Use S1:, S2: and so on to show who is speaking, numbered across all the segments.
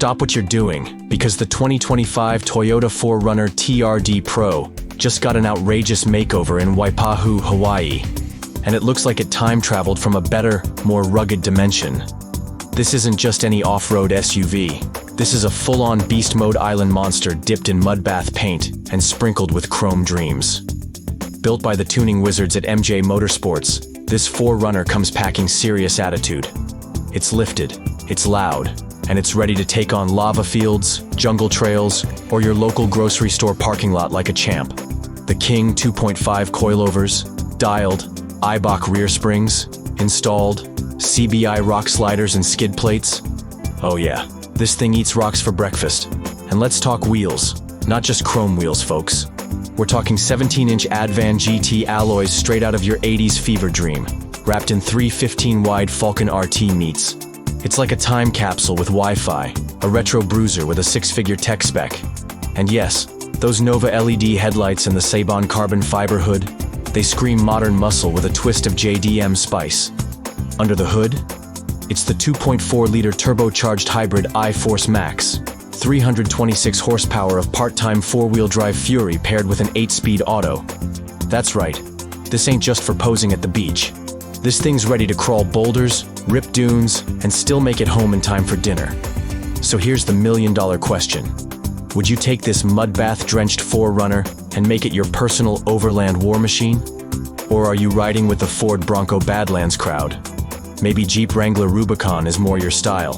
S1: stop what you're doing, because the 2025 Toyota 4Runner TRD Pro just got an outrageous makeover in Waipahu, Hawaii. And it looks like it time-traveled from a better, more rugged dimension. This isn't just any off-road SUV. This is a full-on beast mode island monster dipped in Mudbath paint and sprinkled with chrome dreams. Built by the tuning wizards at MJ Motorsports, this 4Runner comes packing serious attitude. It's lifted, it's loud, and it's ready to take on lava fields, jungle trails, or your local grocery store parking lot like a champ. The King 2.5 coilovers, dialed, Eibach rear springs, installed, CBI rock sliders and skid plates. Oh yeah, this thing eats rocks for breakfast. And let's talk wheels, not just chrome wheels, folks. We're talking 17-inch Advan GT alloys straight out of your 80s fever dream, wrapped in 3 15-wide Falken RT meats. It's like a time capsule with Wi-Fi, a retro bruiser with a 6-figure tech spec. And yes, those Nova LED headlights and the Seibon carbon fiber hood, they scream modern muscle with a twist of JDM spice. Under the hood, it's the 2.4-liter turbocharged hybrid iForce Max, 326 horsepower of part-time 4-wheel drive fury paired with an 8-speed auto. That's right, this ain't just for posing at the beach. This thing's ready to crawl boulders, rip dunes, and still make it home in time for dinner. So here's the million-dollar question. Would you take this Mudbath-drenched 4Runner and make it your personal overland war machine? Or are you riding with the Ford Bronco Badlands crowd? Maybe Jeep Wrangler Rubicon is more your style.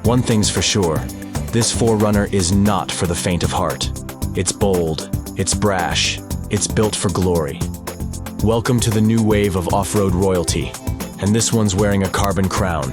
S1: One thing's for sure, this 4Runner is not for the faint of heart. It's bold, it's brash, it's built for glory. Welcome to the new wave of off-road royalty, and this one's wearing a carbon crown.